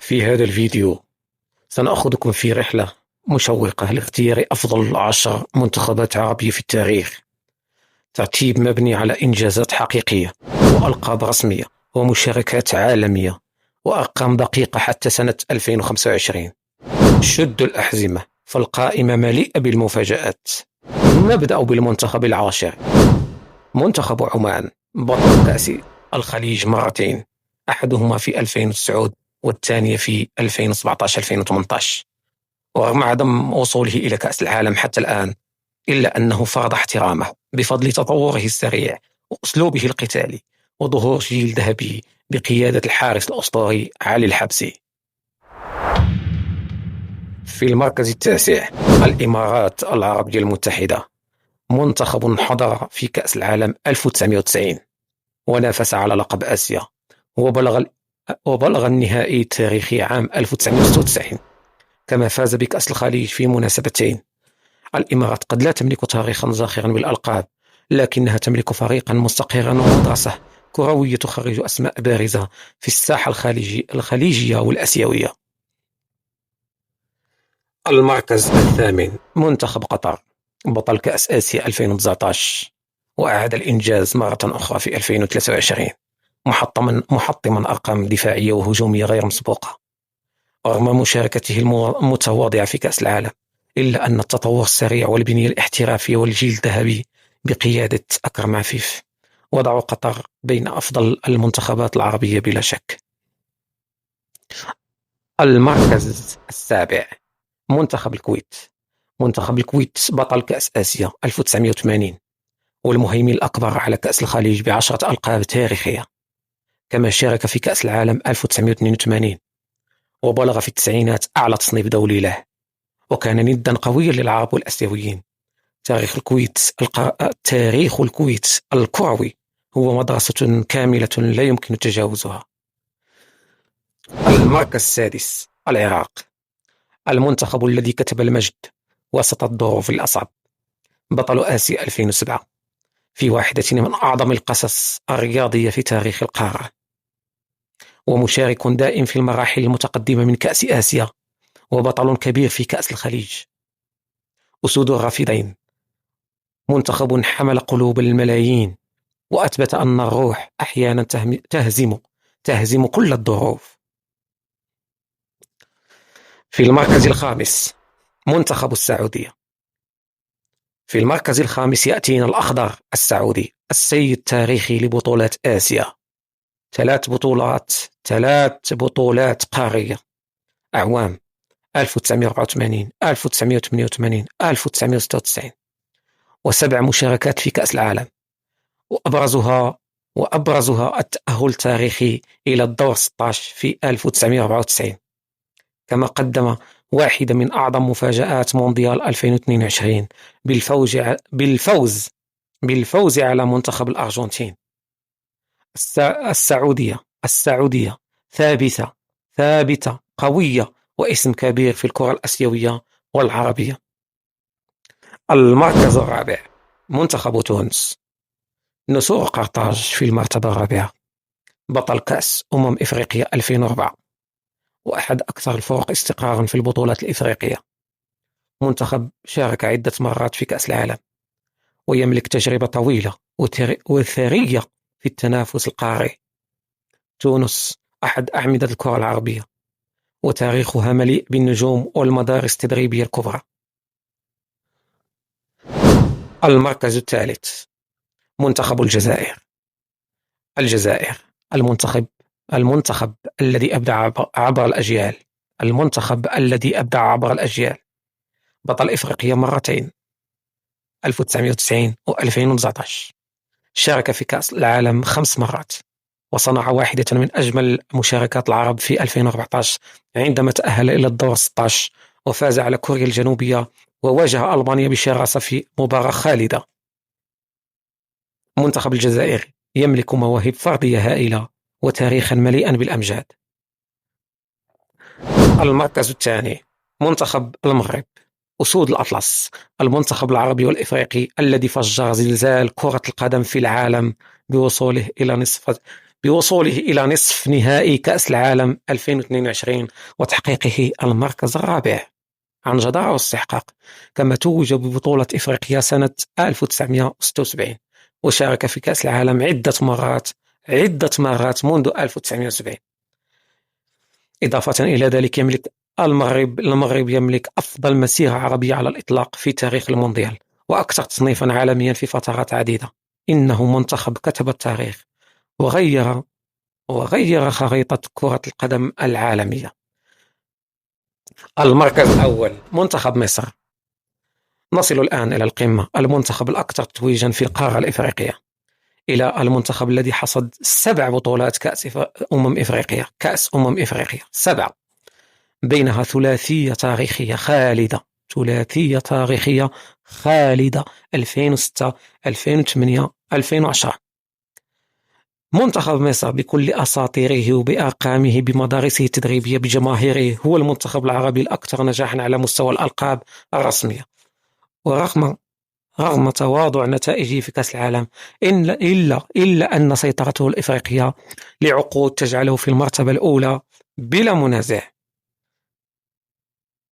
في هذا الفيديو سنأخذكم في رحلة مشوقة لاختيار أفضل 10 منتخبات عربية في التاريخ. ترتيب مبني على إنجازات حقيقية وألقاب رسمية ومشاركات عالمية وأرقام دقيقة حتى سنة 2025. شدوا الأحزمة فالقائمة مليئة بالمفاجآت. نبدأ بالمنتخب العاشر، منتخب عمان، بطل كأس الخليج مرتين، أحدهما في 2009 والثانية في 2017-2018. ورغم عدم وصوله إلى كأس العالم حتى الآن، إلا أنه فرض احترامه بفضل تطوره السريع وأسلوبه القتالي وظهور جيل ذهبي بقيادة الحارس الأسطوري علي الحبسي. في المركز التاسع، الإمارات العربية المتحدة، منتخب حضر في كأس العالم 1990 ونافس على لقب آسيا وبلغ النهائي التاريخي عام 1996، كما فاز بكأس الخليج في مناسبتين. الإمارات قد لا تملك تاريخا زاخرا بالألقاب، لكنها تملك فريقا مستقرا ومدرسة كروية تخرج أسماء بارزة في الساحة الخليجية والأسيوية. المركز الثامن، منتخب قطر، بطل كأس آسيا 2019 وأعاد الإنجاز مرة أخرى في 2023، محطما أرقام دفاعية وهجومية غير مسبوقة. رغم مشاركته المتواضعة في كأس العالم، إلا أن التطور السريع والبنية الاحترافية والجيل الذهبي بقيادة أكرم عفيف وضعوا قطر بين أفضل المنتخبات العربية بلا شك. المركز السابع، منتخب الكويت، منتخب الكويت بطل كأس آسيا 1980 والمهيمن الأكبر على كأس الخليج ب10 ألقاب تاريخية، كما شارك في كأس العالم 1982 وبلغ في التسعينات أعلى تصنيف دولي له، وكان ندا قويا للعرب والأسيويين. تاريخ الكويت الكروي هو مدرسة كاملة لا يمكن تجاوزها. المركز السادس، العراق، المنتخب الذي كتب المجد وسط الظروف الأصعب، بطل آسيا 2007 في واحدة من أعظم القصص الرياضية في تاريخ القارة، ومشارك دائم في المراحل المتقدمة من كأس آسيا، وبطل كبير في كأس الخليج. أسود الرافدين، منتخب حمل قلوب الملايين وأثبت أن الروح أحيانا تهزم كل الظروف. في المركز الخامس، منتخب السعودية، في المركز الخامس يأتينا الأخضر السعودي، السيد التاريخي لبطولات آسيا، 3 بطولات قارية، أعوام 1984 1988 1996، و7 مشاركات في كأس العالم، وأبرزها التأهل التاريخي إلى الدور 16 في 1994، كما قدم واحدة من أعظم مفاجآت مونديال 2022 بالفوز على منتخب الأرجنتين. السعودية ثابتة قوية واسم كبير في الكرة الأسيوية والعربية. المركز الرابع، منتخب تونس، نسور قرطاج في المرتبة الرابعة، بطل كأس إفريقيا 2004 وأحد أكثر الفرق استقرارا في البطولات الإفريقية. منتخب شارك عدة مرات في كأس العالم ويملك تجربة طويلة وثرية في التنافس القاري. تونس أحد أعمدة الكرة العربية، وتاريخها مليء بالنجوم والمدارس التدريبية الكبرى. المركز الثالث، منتخب الجزائر، المنتخب الذي أبدع عبر الأجيال، بطل إفريقيا مرتين 1990 و2019، شارك في كأس العالم 5 مرات، وصنع واحدة من أجمل مشاركات العرب في 2014 عندما تأهل إلى الدور 16 وفاز على كوريا الجنوبية وواجه ألمانيا بشراسة في مباراة خالدة. منتخب الجزائر يملك مواهب فردية هائلة وتاريخا مليئا بالأمجاد. المركز الثاني، منتخب المغرب، أسود الأطلس، المنتخب العربي والإفريقي الذي فجر زلزال كرة القدم في العالم بوصوله إلى بوصوله إلى نصف نهائي كأس العالم 2022 وتحقيقه المركز الرابع عن جدارة واستحقاق، كما توج ببطولة إفريقيا سنة 1976 وشارك في كأس العالم عدة مرات منذ 1970. إضافة إلى ذلك يملك المغرب يملك أفضل مسيرة عربية على الإطلاق في تاريخ المونديال وأكثر تصنيفا عالميا في فترات عديدة. إنه منتخب كتب التاريخ وغير خريطة كرة القدم العالمية. المركز الأول منتخب مصر. نصل الآن إلى القمة، المنتخب الأكثر تتويجا في القارة الإفريقية، إلى المنتخب الذي حصد 7 بطولات كأس إفريقيا 7، بينها ثلاثية تاريخية خالدة 2006 2008 2010. منتخب مصر بكل أساطيره وبأرقامه بمدارسه التدريبية بجماهيره هو المنتخب العربي الأكثر نجاحا على مستوى الألقاب الرسمية، رغم تواضع نتائجه في كأس العالم إلا أن سيطرته الإفريقية لعقود تجعله في المرتبة الأولى بلا منازع.